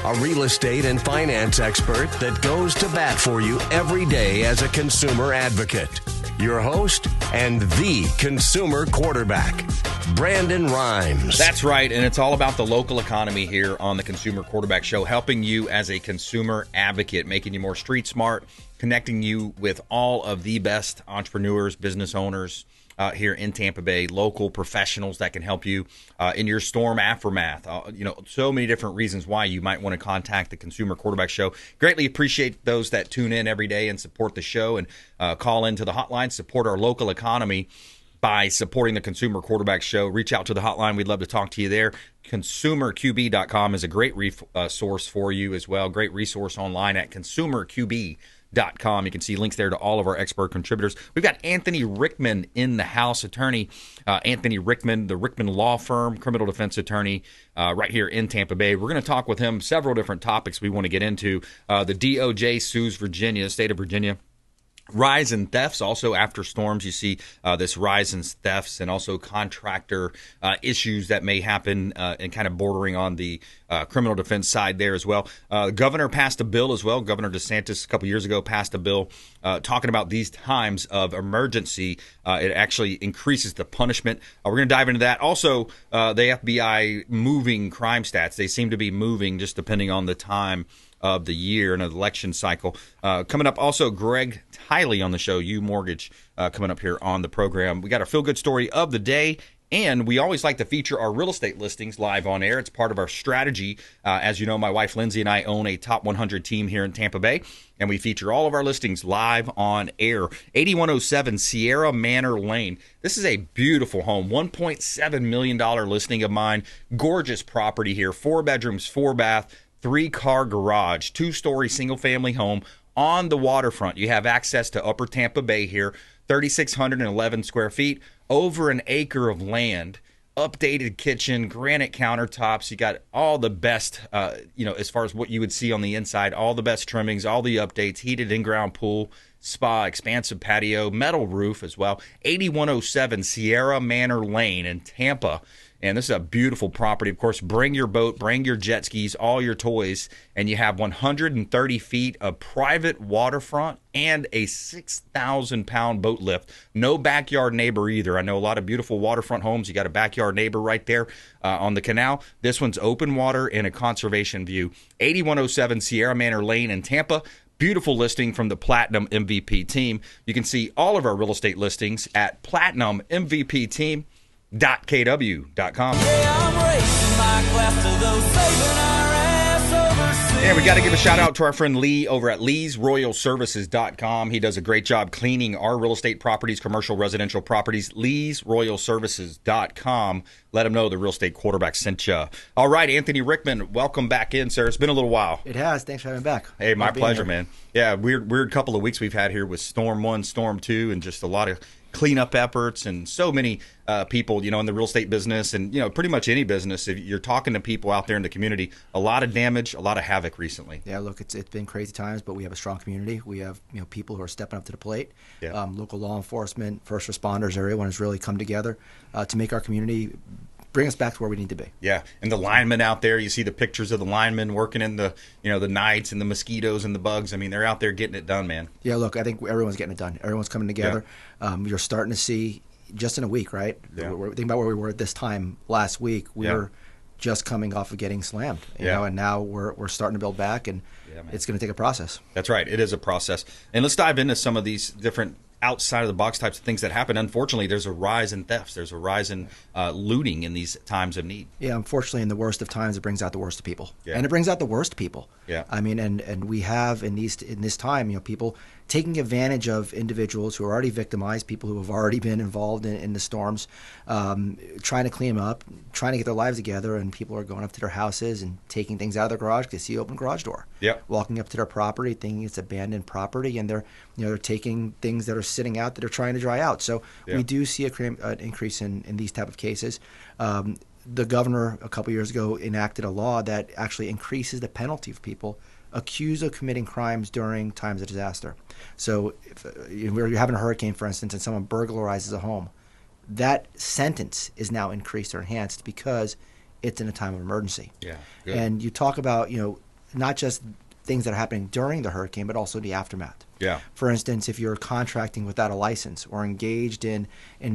a real estate and finance expert that goes to bat for you every day as a consumer advocate. Your host and the consumer quarterback, Brandon Rimes. That's right, and it's all about the local economy here on the Consumer Quarterback Show, helping you as a consumer advocate, making you more street smart, connecting you with all of the best entrepreneurs, business owners here in Tampa Bay, local professionals that can help you in your storm aftermath. So many different reasons why you might want to contact the Consumer Quarterback Show. Greatly appreciate those that tune in every day and support the show and call into the hotline, support our local economy by supporting the Consumer Quarterback Show. Reach out to the hotline. We'd love to talk to you there. ConsumerQB.com is a great resource for you as well. Great resource online at ConsumerQB.com. You can see links there to all of our expert contributors. We've got Anthony Rickman in the house, attorney Anthony Rickman, the Rickman Law Firm, criminal defense attorney right here in Tampa Bay. We're going to talk with him several different topics we want to get into. The DOJ sues Virginia, state of Virginia. Rise in thefts. Also, after storms, you see this rise in thefts and also contractor issues that may happen and kind of bordering on the criminal defense side there as well. The governor passed a bill as well. Governor DeSantis a couple years ago passed a bill talking about these times of emergency. It actually increases the punishment. We're going to dive into that. Also, the FBI moving crime stats. They seem to be moving just depending on the time of the year and an election cycle. Coming up also, Greg Tily on the show, UMortgage, coming up here on the program. We got our feel-good story of the day, and we always like to feature our real estate listings live on air. It's part of our strategy. As you know, my wife Lindsay and I own a top 100 team here in Tampa Bay, and we feature all of our listings live on air. 8107 Sierra Manor Lane. This is a beautiful home, $1.7 million listing of mine. Gorgeous property here, 4 bedrooms, 4 bath, 3-car garage, 2-story single-family home on the waterfront. You have access to Upper Tampa Bay here, 3,611 square feet, over an acre of land, updated kitchen, granite countertops. You got all the best, as far as what you would see on the inside, all the best trimmings, all the updates, heated in-ground pool, spa, expansive patio, metal roof as well. 8107 Sierra Manor Lane in Tampa. And this is a beautiful property. Of course, bring your boat, bring your jet skis, all your toys, and you have 130 feet of private waterfront and a 6,000-pound boat lift. No backyard neighbor either. I know a lot of beautiful waterfront homes. You got a backyard neighbor right there on the canal. This one's open water and a conservation view. 8107 Sierra Manor Lane in Tampa. Beautiful listing from the Platinum MVP team. You can see all of our real estate listings at platinummvpteam.kw.com. And we got to give a shout out to our friend Lee over at leesroyalservices.com. He does a great job cleaning our real estate properties, commercial, residential properties. leesroyalservices.com. Let him know the real estate quarterback sent you. All right, Anthony Rickman, welcome back in, sir. It's been a little while. It has. Thanks for having me back. Hey, my pleasure, man. Yeah, weird couple of weeks we've had here with Storm 1, Storm 2, and just a lot of cleanup efforts and so many people, in the real estate business and, pretty much any business. If you're talking to people out there in the community, a lot of damage, a lot of havoc recently. Yeah, look, it's been crazy times, but we have a strong community. We have, people who are stepping up to the plate. Yeah. Local law enforcement, first responders, everyone has really come together to make our community bring us back to where we need to be. Yeah, and the linemen out there, you see the pictures of the linemen working in the, the nights and the mosquitoes and the bugs. I mean, they're out there getting it done, man. Yeah, look, I think everyone's getting it done. Everyone's coming together. Yeah. You're starting to see, just in a week, right? Yeah. Think about where we were at this time last week. We were just coming off of getting slammed, you know, and now we're starting to build back, and it's going to take a process. That's right. It is a process. And let's dive into some of these different outside of the box types of things that happen. Unfortunately, there's a rise in thefts. There's a rise in looting in these times of need. Yeah, unfortunately, in the worst of times, it brings out the worst of people. Yeah. And it brings out the worst people. Yeah. I mean, and we have in this time, people taking advantage of individuals who are already victimized, people who have already been involved in the storms, trying to clean them up, trying to get their lives together, and people are going up to their houses and taking things out of their garage because they see open garage door. Yep. Walking up to their property, thinking it's abandoned property, and they're taking things that are sitting out that are trying to dry out. So we do see an increase in these type of cases. The governor a couple years ago enacted a law that actually increases the penalty for people accused of committing crimes during times of disaster. So if you're having a hurricane, for instance, and someone burglarizes a home, that sentence is now increased or enhanced because it's in a time of emergency. Yeah. Good. And you talk about, not just things that are happening during the hurricane, but also the aftermath. Yeah. For instance, if you're contracting without a license or engaged in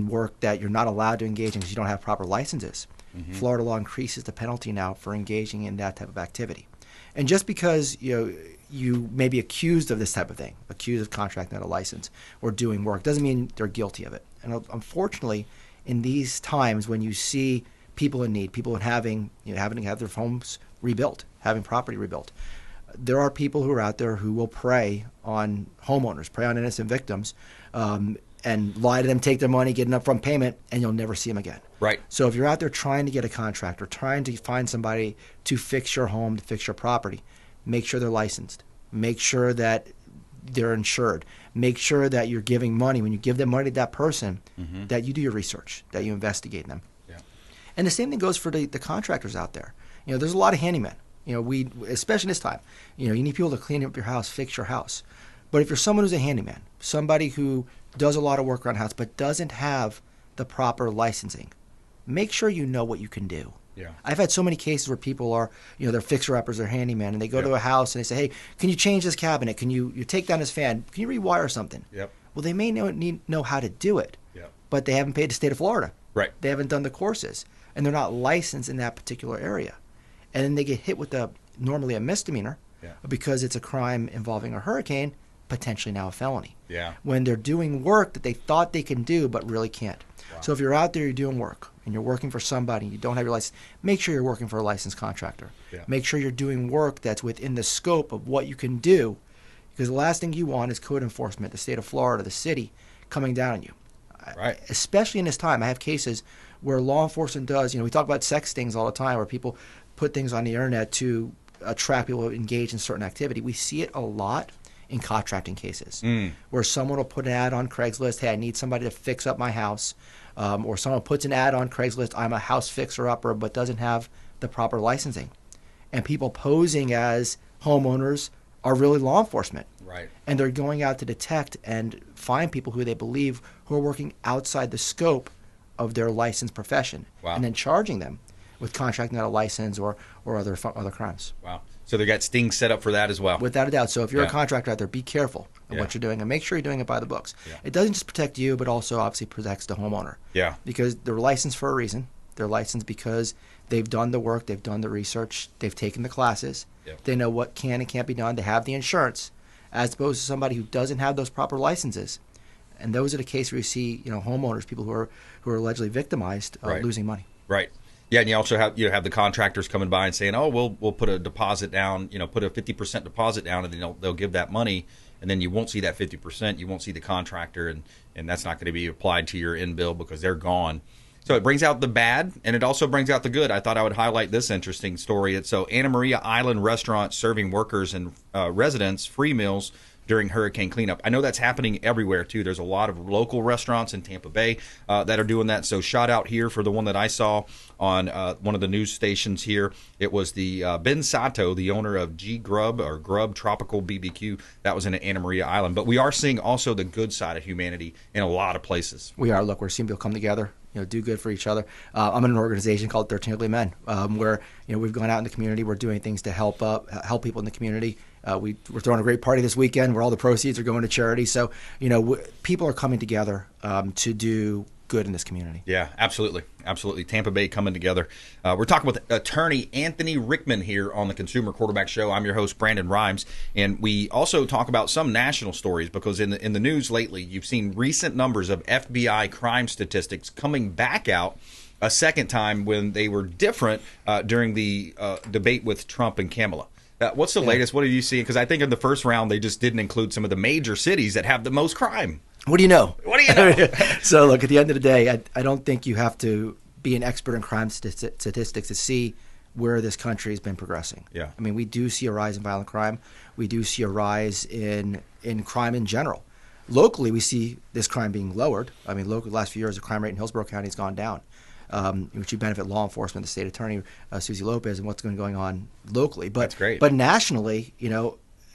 work that you're not allowed to engage in because you don't have proper licenses, Florida law increases the penalty now for engaging in that type of activity. And just because you may be accused of this type of thing, accused of contracting without a license or doing work, doesn't mean they're guilty of it. And unfortunately, in these times when you see people in need, people having to have their homes rebuilt, having property rebuilt, there are people who are out there who will prey on homeowners, prey on innocent victims, and lie to them, take their money, get an upfront payment, and you'll never see them again. Right. So if you're out there trying to get a contractor, trying to find somebody to fix your home, to fix your property, make sure they're licensed. Make sure that they're insured. Make sure that you're giving money. When you give them money to that person, that you do your research, that you investigate them. Yeah. And the same thing goes for the contractors out there. There's a lot of handymen. We, especially this time, you need people to clean up your house, fix your house. But if you're someone who's a handyman, somebody who does a lot of work around the house but doesn't have the proper licensing, make sure you know what you can do. Yeah. I've had so many cases where people are, they're fixer-uppers, they're handymen, and they go to a house and they say, hey, can you change this cabinet? Can you take down this fan? Can you rewire something? Yep. Well, they may know how to do it, but they haven't paid the state of Florida. Right. They haven't done the courses, and they're not licensed in that particular area. And then they get hit with normally a misdemeanor because it's a crime involving a hurricane, potentially now a felony. Yeah. When they're doing work that they thought they can do but really can't. Wow. So if you're out there, you're doing work, and you're working for somebody, and you don't have your license, make sure you're working for a licensed contractor. Yeah. Make sure you're doing work that's within the scope of what you can do, because the last thing you want is code enforcement, the state of Florida, the city, coming down on you. Right. Especially in this time. I have cases where law enforcement does, we talk about sex stings all the time, where people put things on the internet to attract people to engage in certain activity. We see it a lot in contracting cases, where someone will put an ad on Craigslist, hey, I need somebody to fix up my house, or someone puts an ad on Craigslist, I'm a house fixer-upper, but doesn't have the proper licensing. And people posing as homeowners are really law enforcement. Right. And they're going out to detect and find people who they believe who are working outside the scope of their licensed profession, and then charging them with contracting out a license or other crimes. Wow. So they got stings set up for that as well. Without a doubt. So if you're a contractor out there, be careful of what you're doing, and make sure you're doing it by the books. Yeah. It doesn't just protect you, but also obviously protects the homeowner. Yeah. Because they're licensed for a reason. They're licensed because they've done the work, they've done the research, they've taken the classes. Yep. They know what can and can't be done. They have the insurance, as opposed to somebody who doesn't have those proper licenses. And those are the cases where you see, homeowners, people who are allegedly victimized, losing money. Right. Yeah, and you also have the contractors coming by and saying, "Oh, we'll put a deposit down, put a 50% deposit down, and then they'll give that money, and then you won't see that 50%. You won't see the contractor, and that's not going to be applied to your end bill because they're gone." So it brings out the bad, and it also brings out the good. I thought I would highlight this interesting story. It's Anna Maria Island restaurant serving workers and residents free meals during hurricane cleanup. I know that's happening everywhere, too. There's a lot of local restaurants in Tampa Bay that are doing that. So shout out here for the one that I saw on one of the news stations here. It was the Ben Sato, the owner of G Grub or Grub Tropical BBQ. That was in Anna Maria Island. But we are seeing also the good side of humanity in a lot of places. We are. Look, we're seeing people come together, do good for each other. I'm in an organization called 13 Ugly Men, where we've gone out in the community. We're doing things to help people in the community. We're throwing a great party this weekend where all the proceeds are going to charity. So, people are coming together to do good in this community. Yeah, absolutely. Absolutely. Tampa Bay coming together. We're talking with attorney Anthony Rickman here on the Consumer Quarterback Show. I'm your host, Brandon Rimes. And we also talk about some national stories because in the news lately, you've seen recent numbers of FBI crime statistics coming back out a second time when they were different during the debate with Trump and Kamala. What's the latest? What have you seen? Because I think in the first round, they just didn't include some of the major cities that have the most crime. What do you know? What do you know? So, look, at the end of the day, I don't think you have to be an expert in crime statistics to see where this country has been progressing. Yeah. I mean, we do see a rise in violent crime. We do see a rise in crime in general. Locally, we see this crime being lowered. I mean, locally, the last few years, the crime rate in Hillsborough County has gone down. Which you benefit law enforcement, the state attorney, Susie Lopez, and what's going on locally. But that's great. But nationally,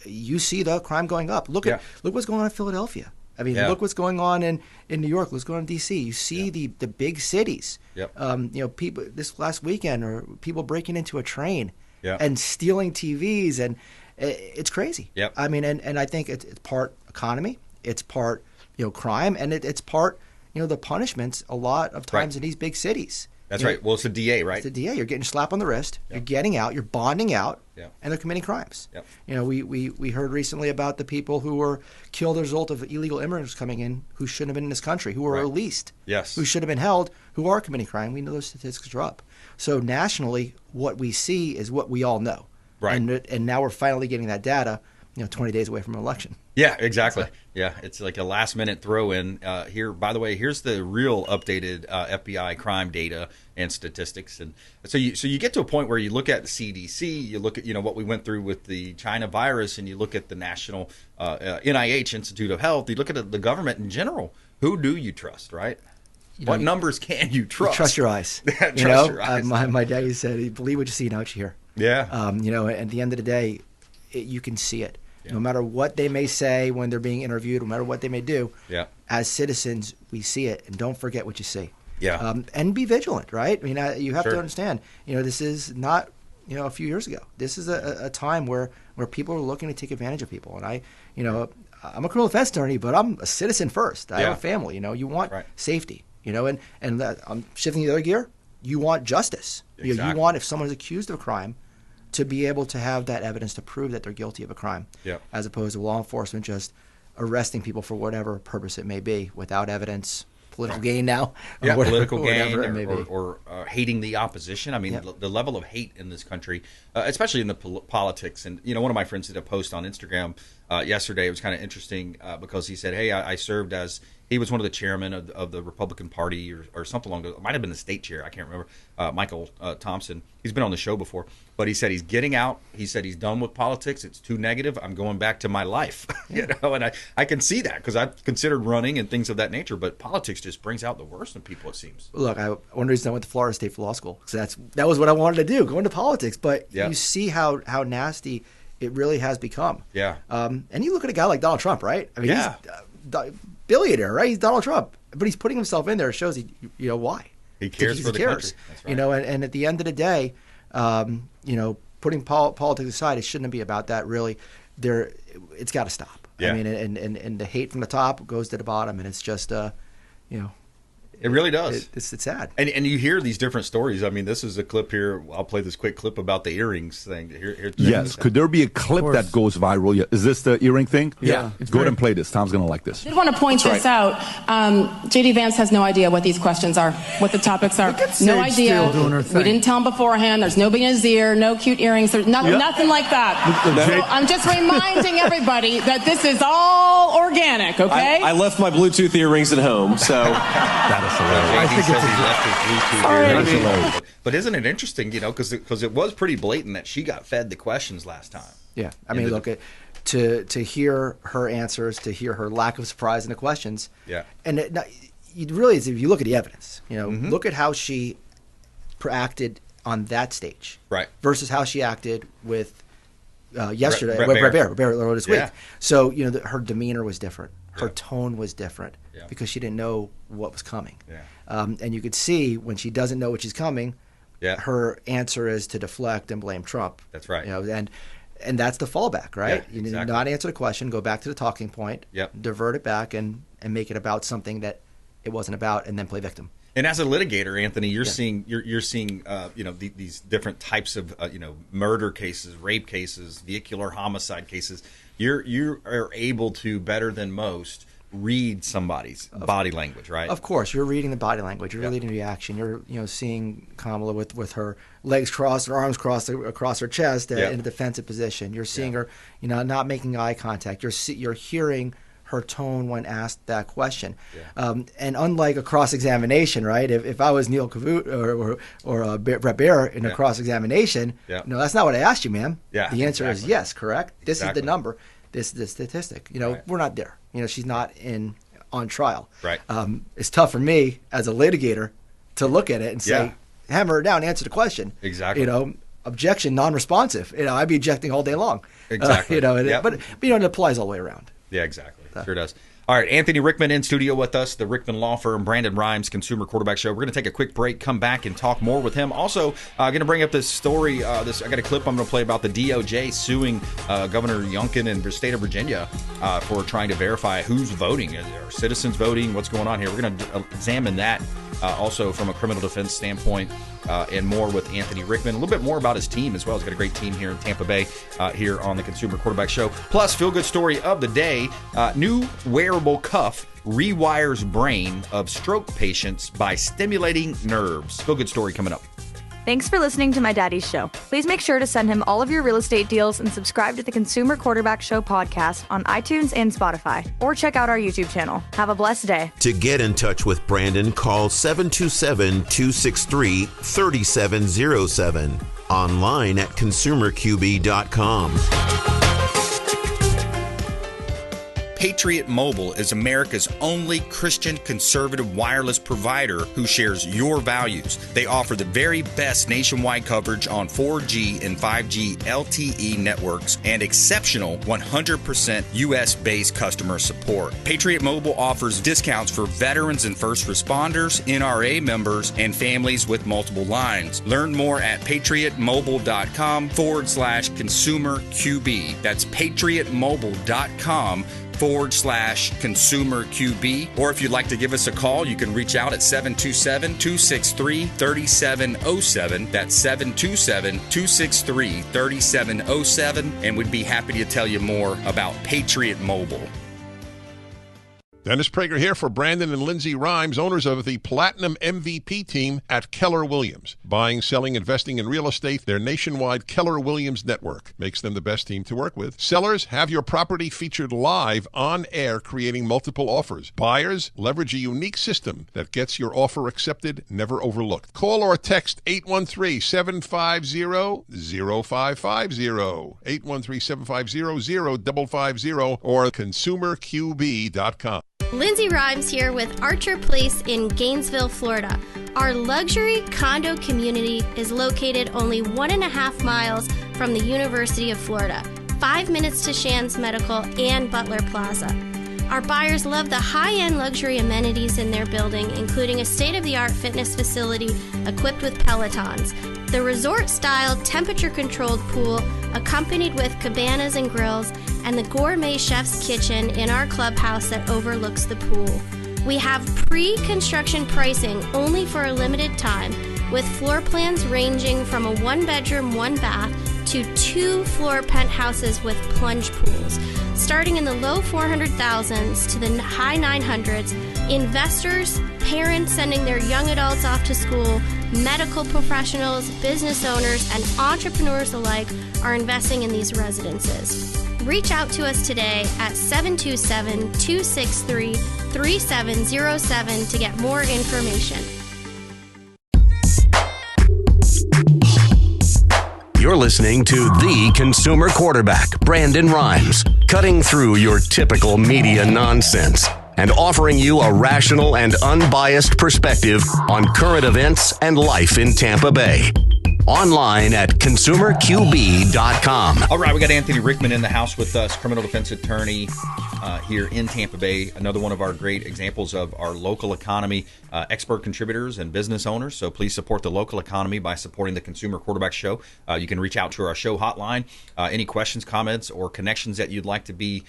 you see the crime going up. Look what's going on in Philadelphia. I mean, look what's going on in New York. What's going on in D.C. You see the big cities. Yep. People this last weekend, or people breaking into a train and stealing TVs, and it's crazy. Yep. I mean, and I think it's part economy, it's part crime, and it's part the punishments a lot of times in these big cities. That's right. Well, it's the DA, right? It's the DA. You're getting a slap on the wrist. You're getting out. You're bonding out, and they're committing crimes. We heard recently about the people who were killed as a result of illegal immigrants coming in who shouldn't have been in this country, who were released, who should have been held, who are committing crime. We know those statistics are up. So nationally, what we see is what we all know. Right. And now we're finally getting that data, 20 days away from an election. Yeah, exactly. Yeah, it's like a last-minute throw-in. Here, by the way, here's the real updated FBI crime data and statistics. And so you get to a point where you look at the CDC, you look at what we went through with the China virus, and you look at the National NIH Institute of Health. You look at the government in general. Who do you trust, right? What numbers can you trust? You trust your eyes. Trust your eyes. My dad said, "Believe what you see, not what you hear." Yeah. At the end of the day, you can see it. No matter what they may say when they're being interviewed, no matter what they may do, as citizens, we see it, and don't forget what you see. Yeah. And be vigilant, right? I mean, you have to understand, this is not, a few years ago. This is a time where people are looking to take advantage of people. And I'm a criminal defense attorney, but I'm a citizen first. I have a family. You want safety. And I'm shifting the other gear. You want justice. Exactly. You want, if someone is accused of a crime, to be able to have that evidence to prove that they're guilty of a crime, as opposed to law enforcement just arresting people for whatever purpose it may be without evidence, political gain now, political gain, or hating the opposition. I mean, the level of hate in this country, especially in the politics. And one of my friends did a post on Instagram yesterday. It was kind of interesting because he said, "Hey, I served as." He was one of the chairmen of the Republican Party or something along those. It might have been the state chair. I can't remember. Michael Thompson. He's been on the show before. But he said he's getting out. He said he's done with politics. It's too negative. I'm going back to my life. And I can see that because I've considered running and things of that nature. But politics just brings out the worst in people, it seems. Look, one reason I went to Florida State for law school. Because that was what I wanted to do, go into politics. But you see how nasty it really has become. Yeah. And you look at a guy like Donald Trump, right? I mean, he's billionaire, right? He's Donald Trump, but he's putting himself in there. It shows why he cares for the country. That's right. And at the end of the day, putting politics aside, it shouldn't be about that. Really, it's got to stop. I mean, and the hate from the top goes to the bottom, and it's just It really does. It's sad. And you hear these different stories. I mean, this is a clip here. I'll play this quick clip about the earrings thing. Yes. Could there be a clip that goes viral? Is this the earring thing? Yeah. Go ahead and play this. Tom's going to like this. I did want to point this out. J.D. Vance has no idea what these questions are, what the topics are. No idea. We didn't tell him beforehand. There's nobody in his ear, no cute earrings. There's nothing like that. So I'm just reminding everybody that this is all organic, okay? I left my Bluetooth earrings at home, so... But isn't it interesting, because it was pretty blatant that she got fed the questions last time. Yeah, I mean, look, to hear her answers, to hear her lack of surprise in the questions. Yeah, and if you look at the evidence, look at how she acted on that stage, right, versus how she acted with yesterday, Bear this week. So her demeanor was different. Her tone was different because she didn't know what was coming. And you could see when she doesn't know what she's coming, her answer is to deflect and blame Trump. That's right. And that's the fallback, right? Yeah, you not answer the question, go back to the talking point, divert it back, and make it about something that it wasn't about, and then play victim. And as a litigator, Anthony, you're seeing these different types of murder cases, rape cases, vehicular homicide cases. You are able to, better than most, read somebody's body language, right? Of course, you're reading the body language. You're reading the action. You're seeing Kamala with her legs crossed, her arms crossed across her chest in a defensive position. You're seeing her, not making eye contact. You're hearing her tone when asked that question. And unlike a cross-examination, right? If I was Neil Kavut or Brett Baer in a cross-examination, no, that's not what I asked you, ma'am. The answer is yes, correct? This is the number. This is the statistic. We're not there. She's not on trial. Right. It's tough for me as a litigator to look at it and say, hammer her down, answer the question. Exactly. Objection, non-responsive. I'd be objecting all day long. Exactly. But it applies all the way around. Yeah, exactly. Sure does. All right, Anthony Rickman in studio with us, the Rickman Law Firm, BRimes Consumer Quarterback Show. We're going to take a quick break, come back, and talk more with him. Also, going to bring up this story. I got a clip I'm going to play about the DOJ suing Governor Youngkin in the state of Virginia for trying to verify who's voting. Are citizens voting? What's going on here? We're going to examine that also from a criminal defense standpoint and more with Anthony Rickman. A little bit more about his team as well. He's got a great team here in Tampa Bay here on the Consumer Quarterback Show. Plus, feel-good story of the day, new wearable cuff rewires brain of stroke patients by stimulating nerves. Feel-good story coming up. Thanks for listening to my daddy's show. Please make sure to send him all of your real estate deals and subscribe to the Consumer Quarterback Show podcast on iTunes and Spotify, or check out our YouTube channel. Have a blessed day. To get in touch with Brandon, call 727-263-3707. Online at consumerqb.com. Patriot Mobile is America's only Christian conservative wireless provider who shares your values. They offer the very best nationwide coverage on 4G and 5G LTE networks and exceptional 100% US-based customer support. Patriot Mobile offers discounts for veterans and first responders, NRA members, and families with multiple lines. Learn more at patriotmobile.com/consumer QB. That's patriotmobile.com/consumer QB. Or if you'd like to give us a call, you can reach out at 727-263-3707. That's 727-263-3707. And we'd be happy to tell you more about Patriot Mobile. Dennis Prager here for Brandon and Lindsay Rimes, owners of the Platinum MVP team at Keller Williams. Buying, selling, investing in real estate, their nationwide Keller Williams network makes them the best team to work with. Sellers, have your property featured live on air, creating multiple offers. Buyers, leverage a unique system that gets your offer accepted, never overlooked. Call or text 813-750-0550, 813-750-0550, or consumerqb.com. Lindsay Rimes here with Archer Place in Gainesville, Florida. Our luxury condo community is located only 1.5 miles from the University of Florida, 5 minutes to Shands Medical and Butler Plaza. Our buyers love the high-end luxury amenities in their building, including a state-of-the-art fitness facility equipped with Pelotons, the resort-style temperature-controlled pool accompanied with cabanas and grills, and the gourmet chef's kitchen in our clubhouse that overlooks the pool. We have pre-construction pricing only for a limited time, with floor plans ranging from a 1-bedroom, 1-bath to 2-floor penthouses with plunge pools. Starting in the low 400,000s to the high 900s, investors, parents sending their young adults off to school, medical professionals, business owners, and entrepreneurs alike are investing in these residences. Reach out to us today at 727-263-3707 to get more information. You're listening to the Consumer Quarterback, Brandon Rimes, cutting through your typical media nonsense and offering you a rational and unbiased perspective on current events and life in Tampa Bay. Online at consumerqb.com. All right, we got Anthony Rickman in the house with us, criminal defense attorney here in Tampa Bay. Another one of our great examples of our local economy, expert contributors and business owners. So please support the local economy by supporting the Consumer Quarterback Show. You can reach out to our show hotline. Any questions, comments, or connections that you'd like to be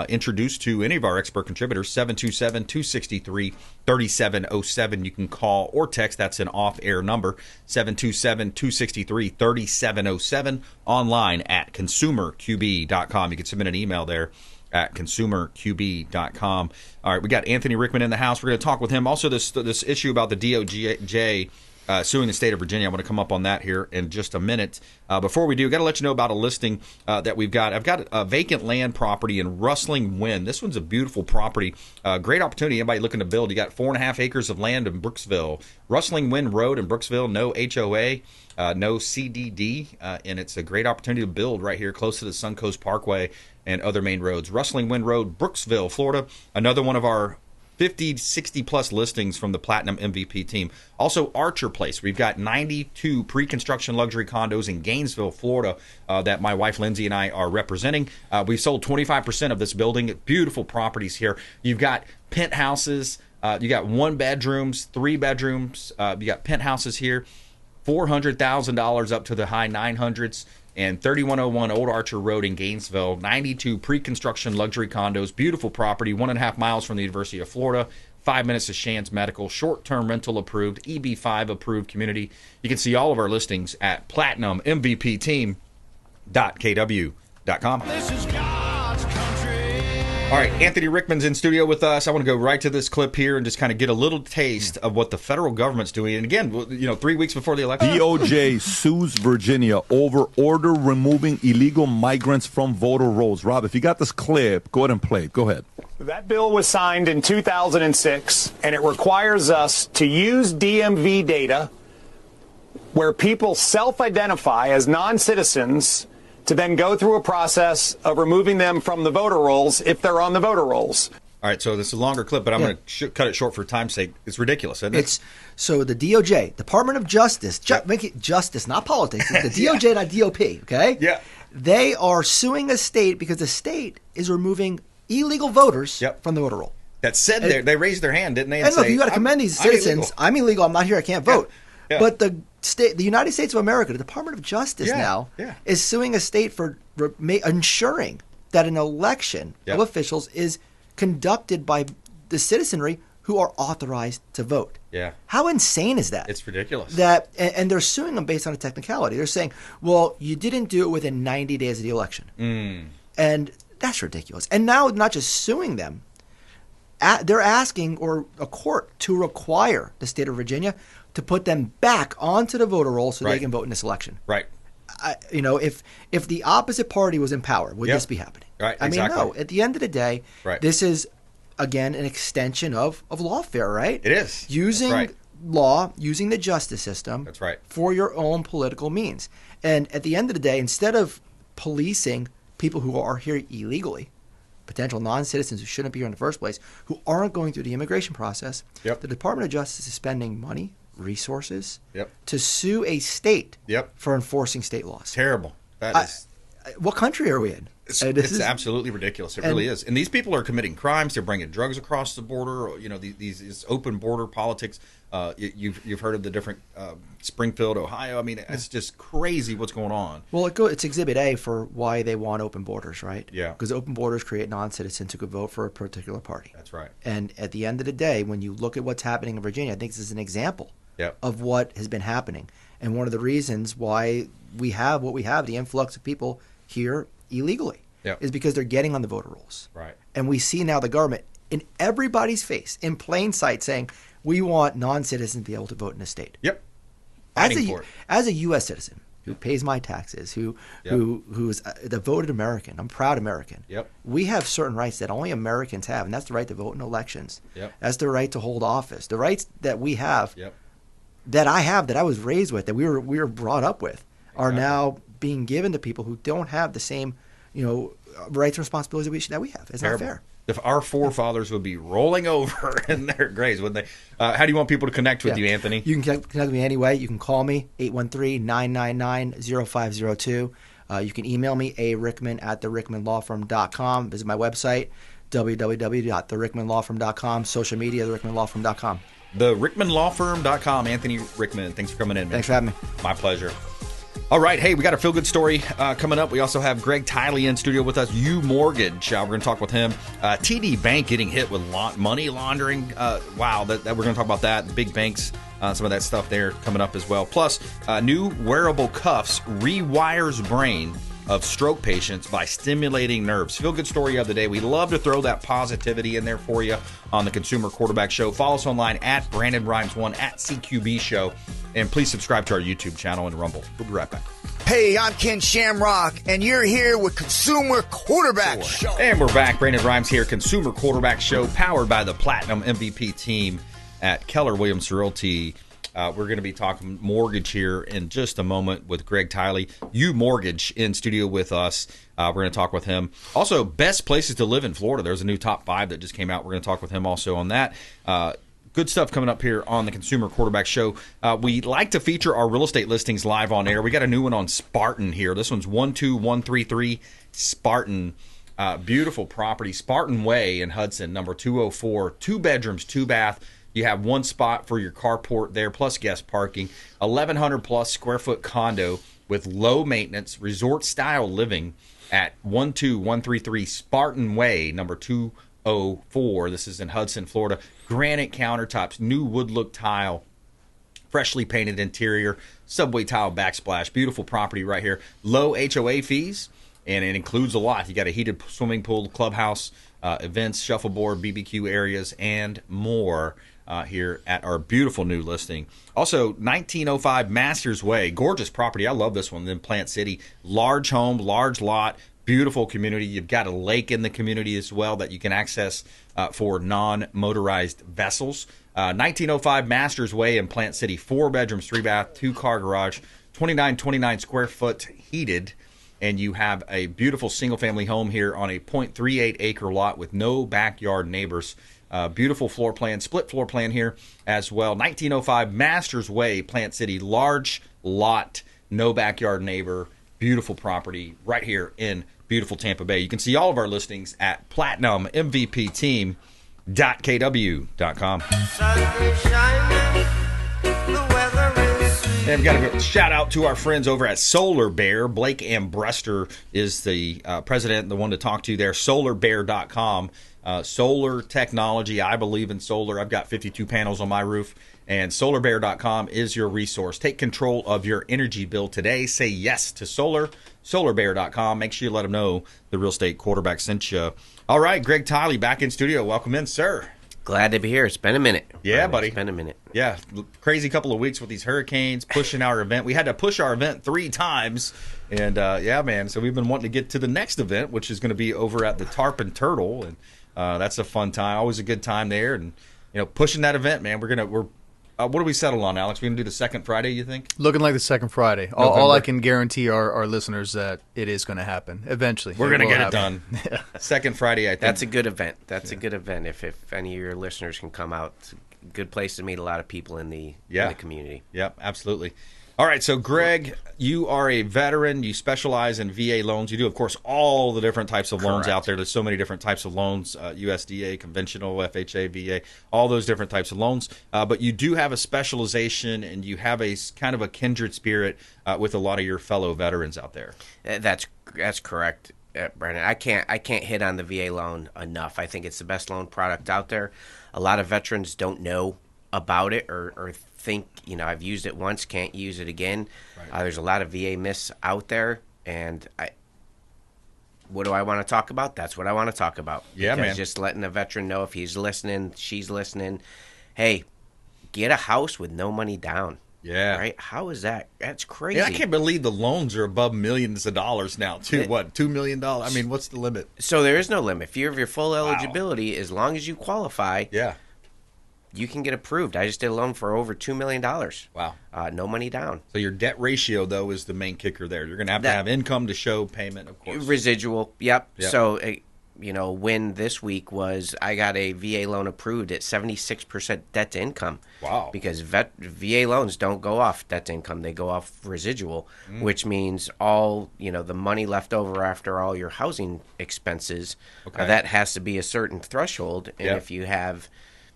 introduced to any of our expert contributors, 727-263-3707. You can call or text. That's an off-air number, 727-263-3707. Online at consumerqb.com. You can submit an email there at consumerqb.com. All right, we got Anthony Rickman in the house. We're going to talk with him. Also, this issue about the DOJ suing the state of Virginia. I want to come up on that here in just a minute. Before we do, got to let you know about a listing that we've got. I've got a vacant land property in Rustling Wind. This one's a beautiful property. Great opportunity. Anybody looking to build? You got 4.5 acres of land in Brooksville. Rustling Wind Road in Brooksville. No HOA, no CDD, and it's a great opportunity to build right here close to the Suncoast Parkway and other main roads. Rustling Wind Road, Brooksville, Florida. Another one of our 50, 60-plus listings from the Platinum MVP team. Also, Archer Place. We've got 92 pre-construction luxury condos in Gainesville, Florida, that my wife Lindsay and I are representing. We've sold 25% of this building. Beautiful properties here. You've got penthouses. You got 1 bedrooms, 3 bedrooms. You got penthouses here. $400,000 up to the high 900s. And 3101 Old Archer Road in Gainesville, 92 pre-construction luxury condos, beautiful property, 1.5 miles from the University of Florida, 5 minutes to Shands Medical, short-term rental approved, EB5 approved community. You can see all of our listings at platinummvpteam.kw.com. This is God's country. All right, Anthony Rickman's in studio with us. I want to go right to this clip here and just kind of get a little taste of what the federal government's doing. And again, 3 weeks before the election. DOJ sues Virginia over order removing illegal migrants from voter rolls. Rob, if you got this clip, go ahead and play it. Go ahead. That bill was signed in 2006, and it requires us to use DMV data where people self-identify as non-citizens to then go through a process of removing them from the voter rolls if they're on the voter rolls. All right, so this is a longer clip, but I'm going to cut it short for time's sake. It's ridiculous, isn't it? So the DOJ, Department of Justice, make it justice, not politics. It's the DOJ, not DOP, okay? Yeah. They are suing a state because the state is removing illegal voters from the voter roll. That said, they raised their hand, didn't they? And look, you got to commend these citizens. I'm illegal. I'm not here. I can't vote. Yeah. But the United States of America, the Department of Justice is suing a state for ensuring that an election of officials is conducted by the citizenry who are authorized to vote. Yeah. How insane is that? It's ridiculous. And they're suing them based on a technicality. They're saying, well, you didn't do it within 90 days of the election. And that's ridiculous. And now not just suing them, they're asking a court to require the state of Virginia to put them back onto the voter roll so they can vote in this election. Right. If the opposite party was in power, would this be happening? Right. I mean, no. At the end of the day, this is, again, an extension of lawfare, right? It is. Using law, using the justice system for your own political means. And at the end of the day, instead of policing people who are here illegally, potential non-citizens who shouldn't be here in the first place, who aren't going through the immigration process, the Department of Justice is spending money, resources to sue a state for enforcing state laws. Terrible. That is. What country are we in? It's absolutely ridiculous. It really is. And these people are committing crimes. They're bringing drugs across the border. These open border politics. You've heard of the different Springfield, Ohio. I mean, it's just crazy what's going on. Well, it's Exhibit A for why they want open borders, right? Yeah. Because open borders create non-citizens who could vote for a particular party. That's right. And at the end of the day, when you look at what's happening in Virginia, I think this is an example of what has been happening. And one of the reasons why we have what we have, the influx of people here illegally, is because they're getting on the voter rolls. Right. And we see now the government in everybody's face, in plain sight, saying, we want non-citizens to be able to vote in the state. Yep. As a U.S. citizen who pays my taxes, who is a devoted American, I'm a proud American. Yep. We have certain rights that only Americans have, and that's the right to vote in elections. Yep. That's the right to hold office. The rights that we have, that I have, that I was raised with, that we were brought up with, are now being given to people who don't have the same, rights and responsibilities that we have. It's not fair. If our forefathers would be rolling over in their graves, wouldn't they? How do you want people to connect with you, Anthony? You can connect with me anyway. You can call me, 813-999-0502. You can email me, arickman@therickmanlawfirm.com. Visit my website, www.therickmanlawfirm.com. Social media, therickmanlawfirm.com. Therickmanlawfirm.com. Anthony Rickman, thanks for coming in, man. Thanks for having me. My pleasure. All right, hey, we got a feel-good story coming up. We also have Greg Tily in studio with us, UMortgage. We're going to talk with him. TD Bank getting hit with money laundering. Wow, we're going to talk about that. The big banks, some of that stuff there coming up as well. Plus, new wearable cuffs rewires brain of stroke patients by stimulating nerves. Feel-good story of the day. We love to throw that positivity in there for you on the Consumer Quarterback Show. Follow us online at BrandonRimes1, at CQB Show. And please subscribe to our YouTube channel and Rumble. We'll be right back. Hey, I'm Ken Shamrock, and you're here with Consumer Quarterback Show. And we're back. Brandon Rimes here, Consumer Quarterback Show, powered by the Platinum MVP team at Keller Williams Realty. We're going to be talking mortgage here in just a moment with Greg Tily. UMortgage in studio with us. We're going to talk with him. Also, best places to live in Florida. There's a new top 5 that just came out. We're going to talk with him also on that. Good stuff coming up here on the Consumer Quarterback Show. We like to feature our real estate listings live on air. We got a new one on Spartan here. This one's 12133 Spartan. Beautiful property, Spartan Way in Hudson, number 204. 2 bedrooms, 2 bath. You have 1 spot for your carport there, plus guest parking. 1,100 plus square foot condo with low maintenance, resort style living at 12133 Spartan Way, number 204. This is in Hudson, Florida. Granite countertops, new wood look tile, freshly painted interior, subway tile backsplash. Beautiful property right here. Low HOA fees, and it includes a lot. You got a heated swimming pool, clubhouse, events, shuffleboard, BBQ areas, and more here at our beautiful new listing. Also, 1905 Masters Way. Gorgeous property. I love this one in Plant City. Large home, large lot. Beautiful community. You've got a lake in the community as well that you can access for non-motorized vessels. 1905 Masters Way in Plant City. 4 bedrooms, 3 bath, 2-car garage, 29 square foot heated. And you have a beautiful single-family home here on a 0.38 acre lot with no backyard neighbors. Beautiful floor plan, split floor plan here as well. 1905 Masters Way, Plant City. Large lot, no backyard neighbor. Beautiful property right here in beautiful Tampa Bay. You can see all of our listings at platinummvpteam.kw.com. And we've got a shout out to our friends over at Solar Bear. Blake Ambrester is the president, the one to talk to there. SolarBear.com. Solar technology. I believe in solar. I've got 52 panels on my roof. And SolarBear.com is your resource. Take control of your energy bill today. Say yes to solar. SolarBear.com. Make sure you let them know the real estate quarterback sent you. All right, Greg Tily back in studio. Welcome in, sir. Glad to be here. It's been a minute. Yeah, buddy. It's been a minute. Yeah, crazy couple of weeks with these hurricanes pushing our event. We had to push our event 3 times. And, yeah, man, so we've been wanting to get to the next event, which is going to be over at the Tarp and Turtle. And that's a fun time. Always a good time there. And, pushing that event, man, what do we settle on, Alex? We going to do the second Friday, you think? Looking like the second Friday. All I can guarantee our listeners that it is going to happen eventually. We're going to get it done. Second Friday, I think. That's a good event. That's a good event. If any of your listeners can come out, it's a good place to meet a lot of people in the community. Yep, absolutely. All right, so Greg, you are a veteran. You specialize in VA loans. You do, of course, all the different types of loans out there. There's so many different types of loans, USDA, conventional, FHA, VA, all those different types of loans. But you do have a specialization, and you have a kind of a kindred spirit with a lot of your fellow veterans out there. That's correct, Brandon. I can't hit on the VA loan enough. I think it's the best loan product out there. A lot of veterans don't know about it or think, I've used it once, can't use it again. Right. There's a lot of VA myths out there, and what do I want to talk about? That's what I want to talk about. Yeah, because man. Just letting a veteran know, if he's listening, she's listening, hey, get a house with no money down. Yeah. Right? How is that? That's crazy. Yeah, I can't believe the loans are above millions of dollars now, too. What, $2 million? I mean, what's the limit? So there is no limit. If you have your full eligibility, as long as you qualify, you can get approved. I just did a loan for over $2 million. Wow. No money down. So your debt ratio, though, is the main kicker there. You're going to have income to show payment, of course. Residual, yep. So, win this week was I got a VA loan approved at 76% debt to income. Wow. Because VA loans don't go off debt to income. They go off residual, which means all, the money left over after all your housing expenses, that has to be a certain threshold. And if you have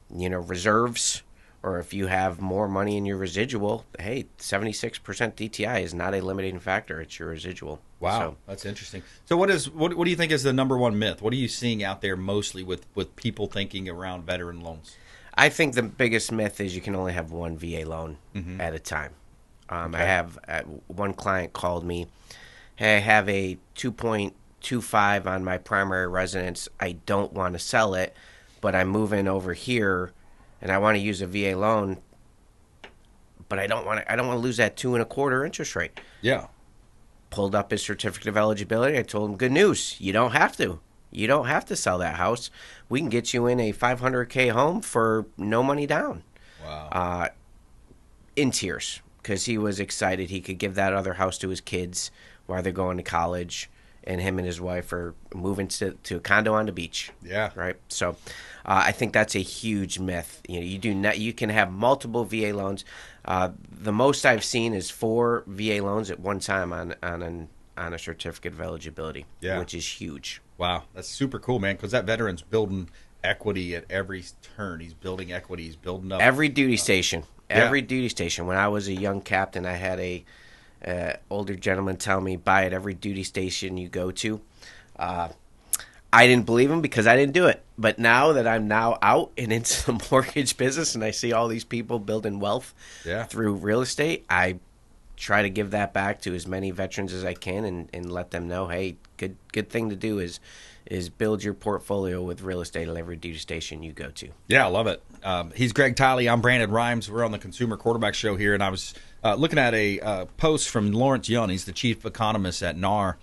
reserves, or if you have more money in your residual, hey, 76% DTI is not a limiting factor. It's your residual. Wow, so, that's interesting. So what do you think is the number one myth? What are you seeing out there mostly with people thinking around veteran loans? I think the biggest myth is you can only have one VA loan at a time. I have one client called me, hey, I have a 2.25 on my primary residence. I don't want to sell it, but I'm moving over here, and I want to use a VA loan, but I don't want to lose that 2.25% interest rate. Yeah. Pulled up his certificate of eligibility. I told him, good news. You don't have to. You don't have to sell that house. We can get you in a $500K home for no money down. Wow. in tears because he was excited he could give that other house to his kids while they're going to college, and him and his wife are moving to a condo on the beach. Yeah. Right. So I think that's a huge myth. You can have multiple VA loans. The most I've seen is 4 VA loans at one time on a certificate of eligibility, which is huge. Wow, that's super cool, man, because that veteran's building equity at every turn. He's building equity. He's building up. Every duty station. Every duty station. When I was a young captain, I had a older gentleman tell me, buy at every duty station you go to. I didn't believe him because I didn't do it. But now that I'm now out and into the mortgage business and I see all these people building wealth through real estate, I try to give that back to as many veterans as I can and let them know, hey, good thing to do is build your portfolio with real estate at every duty station you go to. Yeah, I love it. He's Greg Tily. I'm Brandon Rimes. We're on the Consumer Quarterback Show here, and I was looking at a post from Lawrence Young. He's the chief economist at NAR,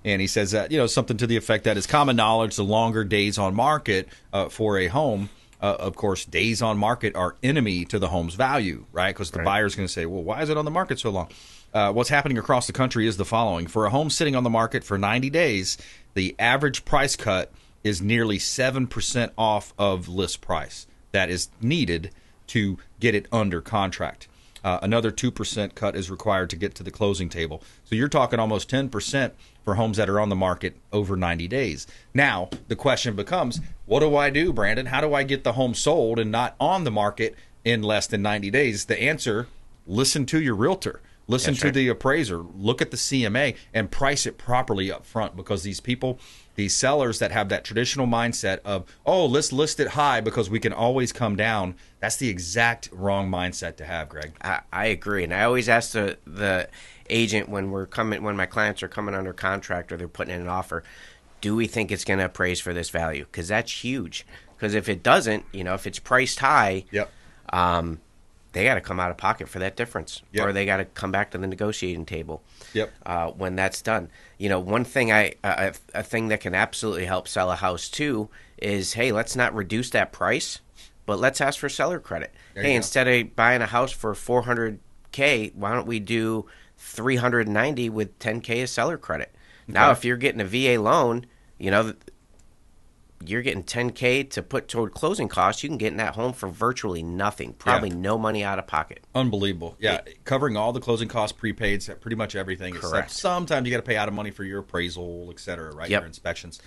and he says that something to the effect that it's common knowledge the longer days on market for a home. Of course, days on market are enemy to the home's value, right? Because the buyer's going to say, well, why is it on the market so long? What's happening across the country is the following. For a home sitting on the market for 90 days, the average price cut is nearly 7% off of list price that is needed to get it under contract. Another 2% cut is required to get to the closing table. So you're talking almost 10% for homes that are on the market over 90 days. Now, the question becomes, what do I do, Brandon? How do I get the home sold and not on the market in less than 90 days? The answer, listen to your realtor. Listen to the appraiser. Look at the CMA and price it properly up front, because these people, these sellers that have that traditional mindset of, oh, let's list it high because we can always come down, that's the exact wrong mindset to have, Greg. I agree. And I always ask the agent when my clients are coming under contract or they're putting in an offer, do we think it's going to appraise for this value? Because that's huge. Because if it doesn't, if it's priced high, they got to come out of pocket for that difference, or they got to come back to the negotiating table. When that's done, one thing a thing that can absolutely help sell a house too is, hey, let's not reduce that price, but let's ask for seller credit. Hey, instead of buying a house for $400K, why don't we do $390 with $10K as seller credit? Now, if you're getting a VA loan, you're getting $10K to put toward closing costs. You can get in that home for virtually nothing, probably no money out of pocket. Unbelievable. Yeah, covering all the closing costs, prepaids, pretty much everything. Correct. Sometimes you got to pay out of money for your appraisal, et cetera, right? Your inspections.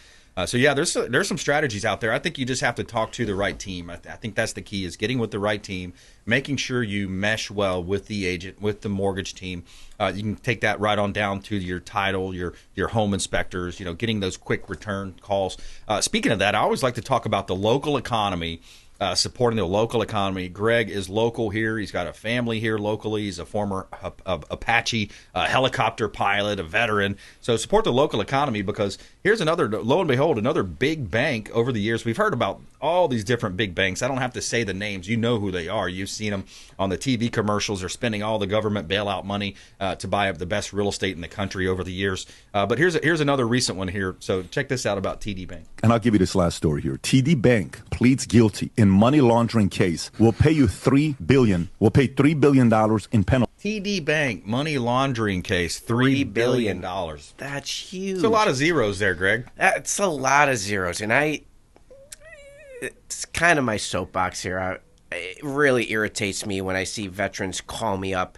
There's some strategies out there. I think you just have to talk to the right team. I think that's the key, is getting with the right team, making sure you mesh well with the agent, with the mortgage team. You can take that right on down to your title, your home inspectors, getting those quick return calls. Speaking of that, I always like to talk about the local economy. Supporting the local economy. Greg is local here. He's got a family here locally. He's a former Apache helicopter pilot, a veteran. So support the local economy, because here's another, lo and behold, another big bank over the years. We've heard about all these different big banks. I don't have to say the names. You know who they are. You've seen them on the TV commercials. They're spending all the government bailout money to buy up the best real estate in the country over the years. But here's another recent one here. So check this out about TD Bank. And I'll give you this last story here. TD Bank pleads guilty in money laundering case. We'll pay you $3 billion. We'll pay $3 billion in penalty. TD Bank money laundering case, $3 billion. That's huge. It's a lot of zeros there, Greg. That's a lot of zeros, and it's kind of my soapbox here. It really irritates me when I see veterans call me up,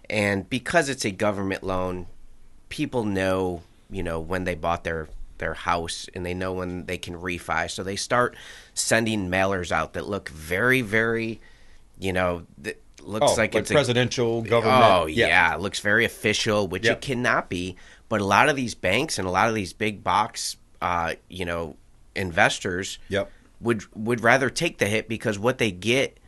and because it's a government loan, people know, when they bought their house, and they know when they can refi. So they start sending mailers out that look very, very, that looks like it's presidential government. Oh, yeah. It looks very official, which it cannot be. But a lot of these banks and a lot of these big box, investors would rather take the hit, because what they get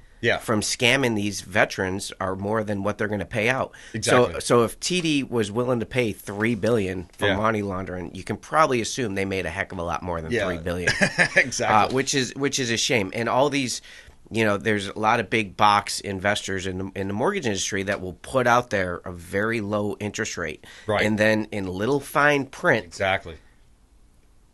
from scamming these veterans are more than what they're going to pay out. Exactly. So if TD was willing to pay $3 billion for money laundering, you can probably assume they made a heck of a lot more than $3 billion. Exactly. Which is a shame. And all these, there's a lot of big box investors in the mortgage industry that will put out there a very low interest rate, right? And then in little fine print,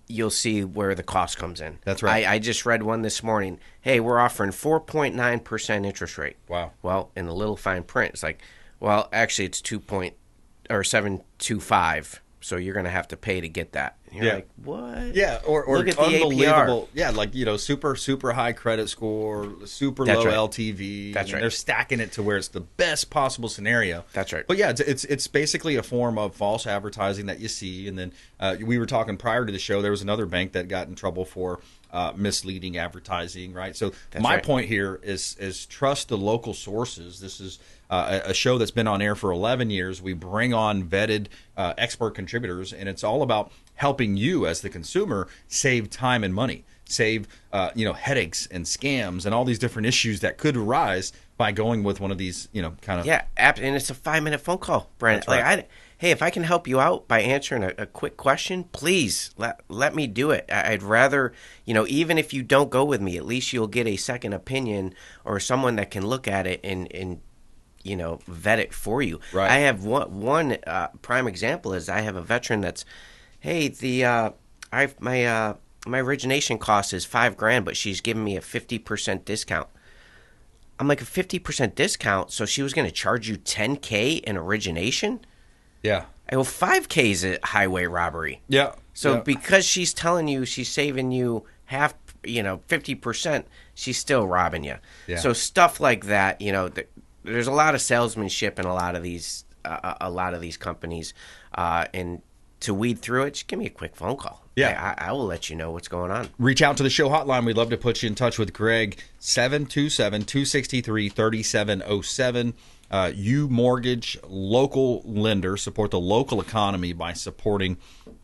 you'll see where the cost comes in. That's right. I just read one this morning. Hey, we're offering 4.9% interest rate. Wow. Well, in the little fine print, it's like, well, actually, it's 7.25. So you're going to have to pay to get that. And you're like, what? Yeah, or look at the unbelievable. APR. Yeah, like, super high credit score, super That's low right. LTV. That's right. They're stacking it to where it's the best possible scenario. That's right. But yeah, it's basically a form of false advertising that you see. And then we were talking prior to the show, there was another bank that got in trouble for misleading advertising, right? So my point here is trust the local sources. This is a show that's been on air for 11 years. We bring on vetted expert contributors, and it's all about helping you as the consumer save time and money, save headaches and scams and all these different issues that could arise by going with one of these kind of and it's a 5-minute phone call, Brandon. That's right. Hey, if I can help you out by answering a quick question, please let me do it. I'd rather, even if you don't go with me, at least you'll get a second opinion or someone that can look at it and vet it for you. Right. I have one prime example is I have a veteran that's, hey, my origination cost is $5,000, but she's giving me a 50% discount. I'm like, a 50% discount, so she was going to charge you $10K in origination? Yeah. Well, $5K is a highway robbery. Yeah. So yeah. because she's telling you she's saving you half, 50%, she's still robbing you. Yeah. So stuff like that, there's a lot of salesmanship in a lot of these companies, and to weed through it, just give me a quick phone call. Yeah. I will let you know what's going on. Reach out to the show hotline. We'd love to put you in touch with Greg, 727-263-3707. UMortgage, local lender. Support the local economy by supporting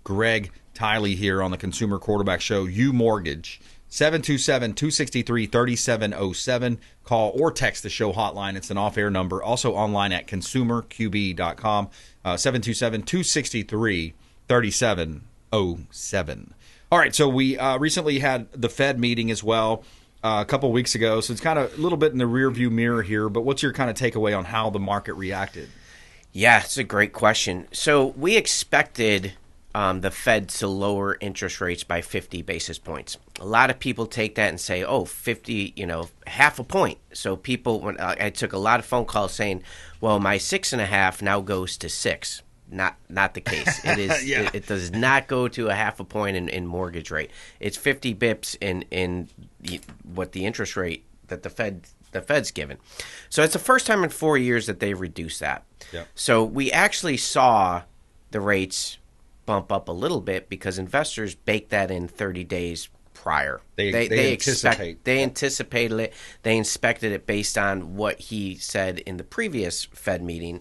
Greg Tily here on the Consumer Quarterback Show. UMortgage, 727-263-3707. Call or text the show hotline. It's an off-air number. Also online at consumerqb.com, 727-263-3707. All right, so we recently had the Fed meeting as well a couple weeks ago, so it's kind of a little bit in the rearview mirror here, but what's your kind of takeaway on how the market reacted? Yeah, it's a great question. So we expected the Fed to lower interest rates by 50 basis points. A lot of people take that and say, 50, half a point. So people, I took a lot of phone calls saying, well, my 6.5 now goes to 6. Not the case. It is. Yeah. It does not go to a half a point in mortgage rate. It's 50 bips in what the interest rate that the Fed's given. So it's the first time in 4 years that they've reduced that. Yeah. So we actually saw the rates bump up a little bit because investors baked that in 30 days prior. They anticipate. They anticipated it. They inspected it based on what he said in the previous Fed meeting.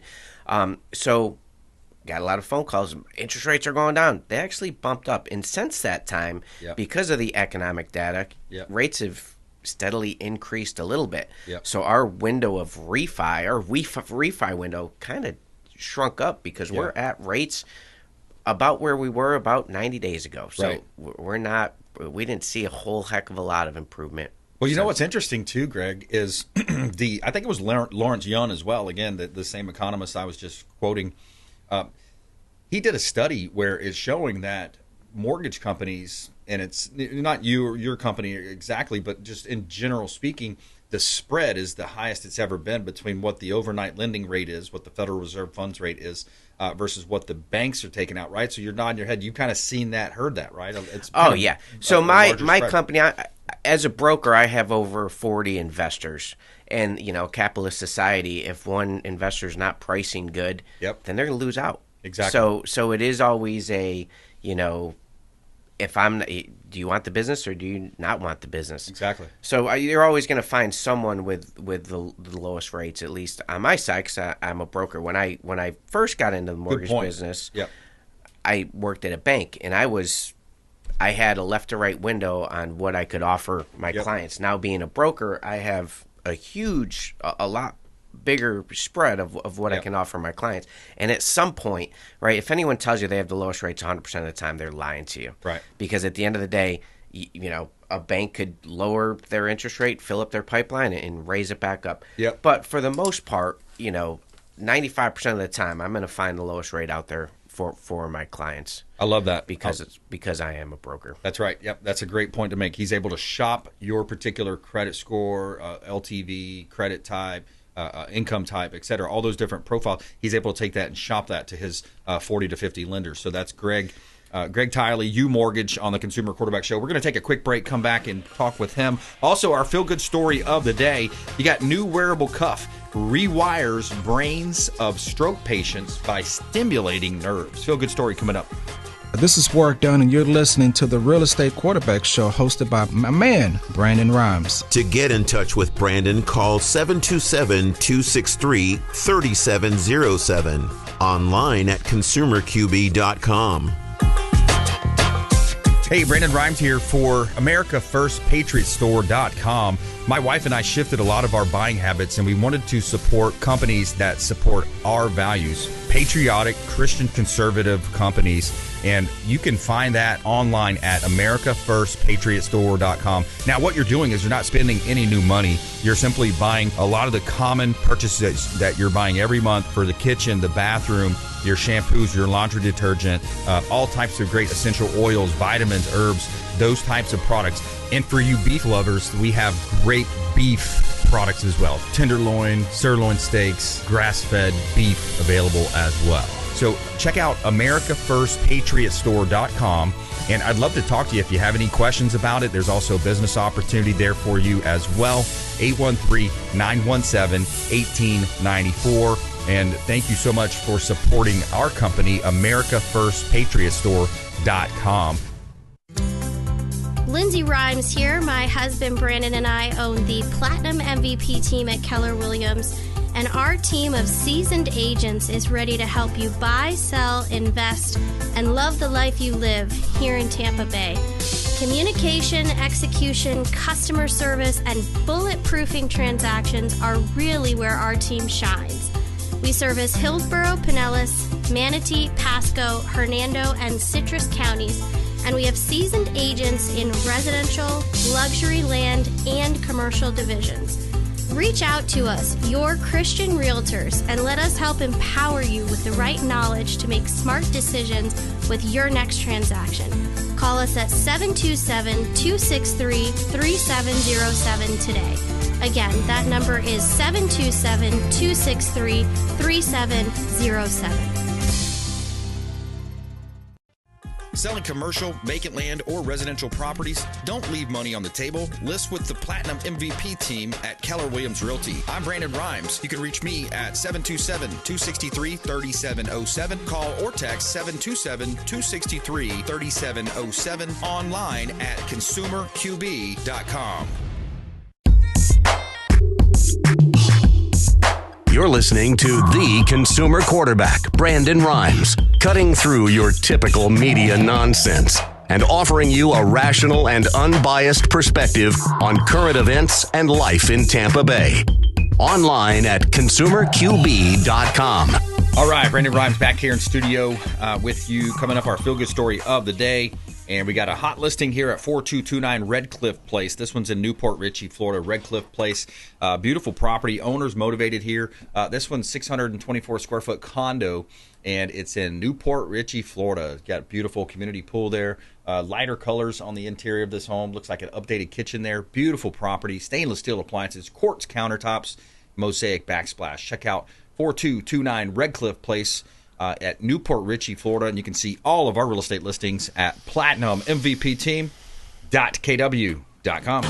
So got a lot of phone calls. Interest rates are going down. They actually bumped up. And since that time, because of the economic data, rates have steadily increased a little bit. So our window of refi window kind of shrunk up because we're at rates about where we were about 90 days ago. So we didn't see a whole heck of a lot of improvement. Well, you know what's interesting too, Greg, is I think it was Lawrence Yun as well, again, the same economist I was just quoting. He did a study where it's showing that mortgage companies, and it's not you or your company exactly, but just in general speaking, the spread is the highest it's ever been between what the overnight lending rate is, what the Federal Reserve funds rate is, versus what the banks are taking out, right? So you're nodding your head. You've kind of seen that, heard that, right? It's So my company, as a broker, I have over 40 investors. And, capitalist society, if one investor is not pricing good, then they're going to lose out. Exactly. So it is always a, if do you want the business or do you not want the business? Exactly. So you're always going to find someone with the lowest rates, at least on my side, because I'm a broker. When I first got into the mortgage business, I worked at a bank, and I had a left to right window on what I could offer my clients. Now being a broker, I have a lot bigger spread of what I can offer my clients. And at some point, right, if anyone tells you they have the lowest rates 100% of the time, they're lying to you. Right. Because at the end of the day, a bank could lower their interest rate, fill up their pipeline, and raise it back up. But for the most part, 95% of the time, I'm going to find the lowest rate out there for my clients. I love that. Because I am a broker. That's right. Yep, that's a great point to make. He's able to shop your particular credit score, LTV, credit type, income type, et cetera, all those different profiles. He's able to take that and shop that to his 40 to 50 lenders. So that's Greg Tily, UMortgage on the Consumer Quarterback Show. We're going to take a quick break, come back and talk with him. Also, our feel-good story of the day. You got new wearable cuff. Rewires brains of stroke patients by stimulating nerves. Feel-good story coming up. This is Warwick Dunn, and you're listening to the Real Estate Quarterback Show hosted by my man, Brandon Rhymes. To get in touch with Brandon, call 727-263-3707. Online at consumerqb.com. Hey, Brandon Rhymes here for AmericaFirstPatriotStore.com. My wife and I shifted a lot of our buying habits, and we wanted to support companies that support our values, patriotic, Christian conservative companies. And you can find that online at AmericaFirstPatriotStore.com. Now, what you're doing is you're not spending any new money. You're simply buying a lot of the common purchases that you're buying every month for the kitchen, the bathroom, your shampoos, your laundry detergent, all types of great essential oils, vitamins, herbs, those types of products. And for you beef lovers, we have great beef products as well. Tenderloin, sirloin steaks, grass-fed beef available as well. So check out AmericaFirstPatriotStore.com. And I'd love to talk to you if you have any questions about it. There's also a business opportunity there for you as well. 813-917-1894. And thank you so much for supporting our company, AmericaFirstPatriotStore.com. Lindsay Rimes here. My husband Brandon and I own the Platinum MVP team at Keller Williams, and our team of seasoned agents is ready to help you buy, sell, invest, and love the life you live here in Tampa Bay. Communication, execution, customer service, and bulletproofing transactions are really where our team shines. We service Hillsborough, Pinellas, Manatee, Pasco, Hernando, and Citrus counties, and we have seasoned agents in residential, luxury land, and commercial divisions. Reach out to us, your Christian realtors, and let us help empower you with the right knowledge to make smart decisions with your next transaction. Call us at 727-263-3707 today. Again, that number is 727-263-3707. Selling commercial, vacant land, or residential properties? Don't leave money on the table. List with the Platinum MVP team at Keller Williams Realty. I'm Brandon Rhymes. You can reach me at 727-263-3707. Call or text 727-263-3707. Online at consumerqb.com. You're listening to the Consumer Quarterback, Brandon Rhymes, cutting through your typical media nonsense and offering you a rational and unbiased perspective on current events and life in Tampa Bay. Online at consumerqb.com. All right, Brandon Rhymes back here in studio with you. Coming up, our feel-good story of the day. And we got a hot listing here at 4229 Redcliffe Place. This one's in Newport Richey, Florida. Redcliffe Place, beautiful property. Owners motivated here. This one's 624 square foot condo, and it's in Newport Richey, Florida. Got a beautiful community pool there. Lighter colors on the interior of this home. Looks like an updated kitchen there. Beautiful property. Stainless steel appliances, quartz countertops, mosaic backsplash. Check out 4229 Redcliffe Place at Newport Richey, Florida. And you can see all of our real estate listings at platinummvpteam.kw.com.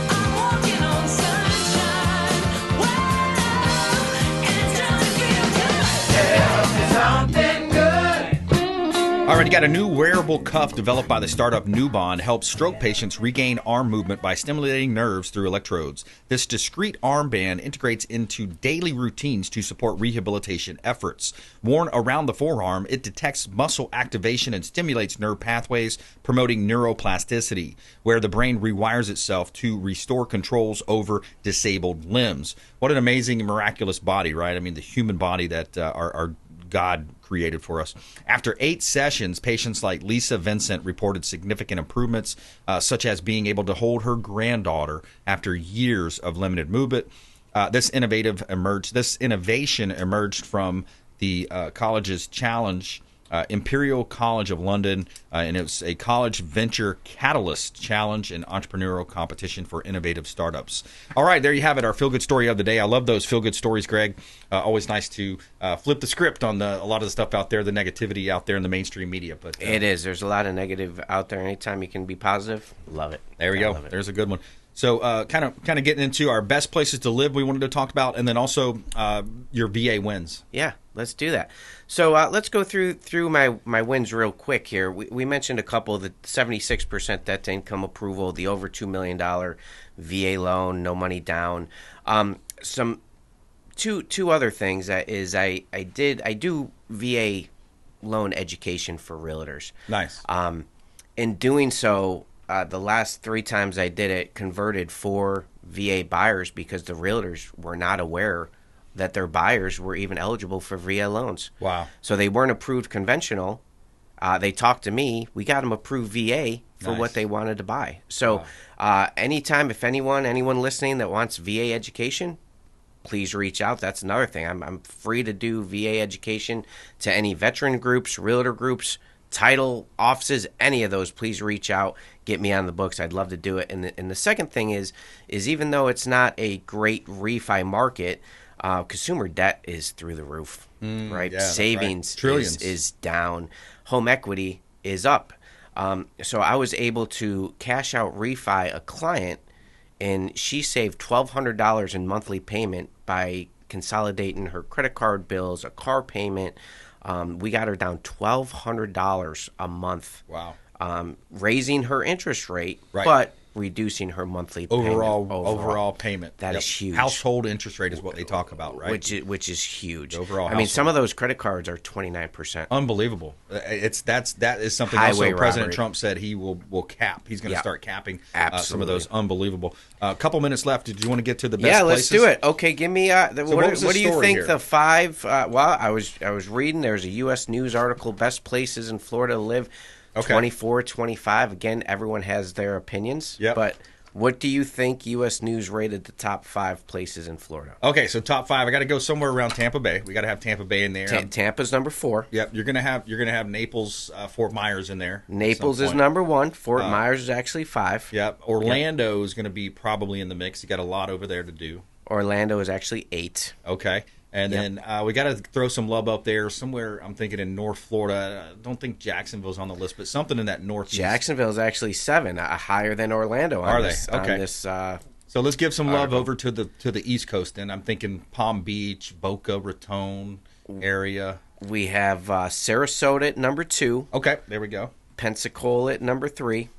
All right, you got a new wearable cuff developed by the startup Newbond. Helps stroke patients regain arm movement by stimulating nerves through electrodes. This discrete armband integrates into daily routines to support rehabilitation efforts. Worn around the forearm, it detects muscle activation and stimulates nerve pathways, promoting neuroplasticity, where the brain rewires itself to restore controls over disabled limbs. What an amazing and miraculous body, right? I mean, the human body that our God created for us. After 8 sessions, patients like Lisa Vincent reported significant improvements, such as being able to hold her granddaughter after years of limited movement. This innovation emerged from the college's challenge Imperial College of London, and it was a college venture catalyst challenge and entrepreneurial competition for innovative startups. All right, there you have it, our feel-good story of the day. I love those feel-good stories, Greg. Always nice to flip the script on a lot of the stuff out there, the negativity out there in the mainstream media. But it is. There's a lot of negative out there. Anytime you can be positive, love it. There we go. There's a good one. So kind of getting into our best places to live we wanted to talk about, and then also your VA wins. Yeah, let's do that. So let's go through my wins real quick here. We mentioned a couple, the 76% debt to income approval, the over $2 million VA loan, no money down. Two other things that is I do VA loan education for realtors. Nice. In doing so, the last 3 times I did it, converted 4 VA buyers because the realtors were not aware that their buyers were even eligible for VA loans. Wow. So they weren't approved conventional. They talked to me. We got them approved VA for what they wanted to buy. So anytime, if anyone listening that wants VA education, please reach out. That's another thing. I'm free to do VA education to any veteran groups, realtor groups, title offices, any of those. Please reach out, get me on the books. I'd love to do it. And the second thing is even though it's not a great refi market, consumer debt is through the roof, right? Yeah, Savings right. Trillions. is down. Home equity is up. So I was able to cash out refi a client, and she saved $1,200 in monthly payment by consolidating her credit card bills, a car payment. We got her down $1,200 a month. Wow. Raising her interest rate, right, but reducing her monthly overall payment. That is huge. Household interest rate is what they talk about, right? Which is huge. Overall, I mean, some of those credit cards are 29%. Unbelievable. That is something Highway also President robbery. Trump said he will cap. He's going to start capping some of Absolutely. those. Unbelievable. A couple minutes left. Did you want to get to the best Yeah, places? let's do it. Okay, give me what do you think here? the 5 well, I was reading, there's a US News article, best places in Florida to live. Okay. 24, 25. Again, everyone has their opinions. Yep. But what do you think US News rated the top 5 places in Florida? Okay, so top 5. I got to go somewhere around Tampa Bay. We got to have Tampa Bay in there. Tampa's number 4. Yep, you're gonna have Naples, Fort Myers in there. Naples is number 1. Fort Myers is actually 5. Yep. Orlando is going to be probably in the mix. You got a lot over there to do. Orlando is actually 8. Okay. And then we got to throw some love up there somewhere. I'm thinking in North Florida. I don't think Jacksonville's on the list, but something in that northeast. Jacksonville is actually 7, higher than Orlando. Are they? Okay. On this, so let's give some love over to the East Coast. Then I'm thinking Palm Beach, Boca Raton area. We have Sarasota at number 2. Okay, there we go. Pensacola at number 3.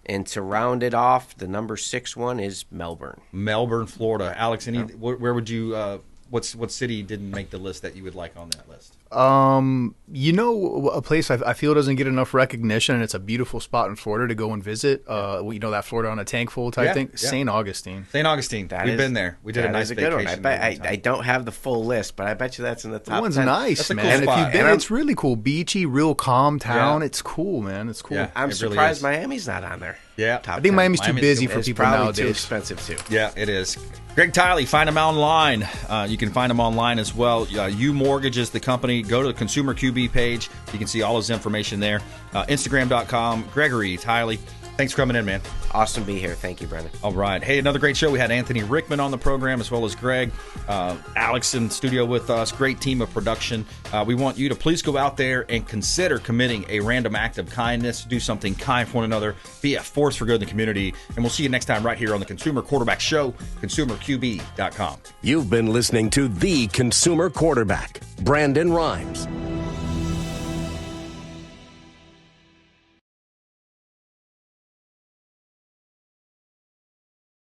And to round it off, the number 6 one is Melbourne. Melbourne, Florida. Alex, where would you? What city didn't make the list that you would like on that list? A place I feel doesn't get enough recognition, and it's a beautiful spot in Florida to go and visit. That Florida on a tank full type thing. Yeah. St. Augustine. St. Augustine. We've been there. We did a nice vacation. Good one. I don't have the full list, but I bet you that's in the top 10. That one's nice, man. Cool if you've been, it's really cool. Beachy, real calm town. Yeah. It's cool, man. It's cool. Yeah, I'm surprised Miami's not on there. Yeah, I think Miami's too busy for people nowadays. Too expensive too. Yeah, it is. Greg Tily, find him online. You can find him online as well. UMortgage is the company. Go to the Consumer QB page. You can see all his information there. Instagram.com. Gregory Tily. Thanks for coming in, man. Awesome to be here. Thank you, Brendan. All right. Hey, another great show. We had Anthony Rickman on the program as well as Greg. Alex in studio with us. Great team of production. We want you to please go out there and consider committing a random act of kindness. Do something kind for one another. Be a force for good in the community. And we'll see you next time right here on the Consumer Quarterback Show, consumerqb.com. You've been listening to The Consumer Quarterback, Brandon Rimes.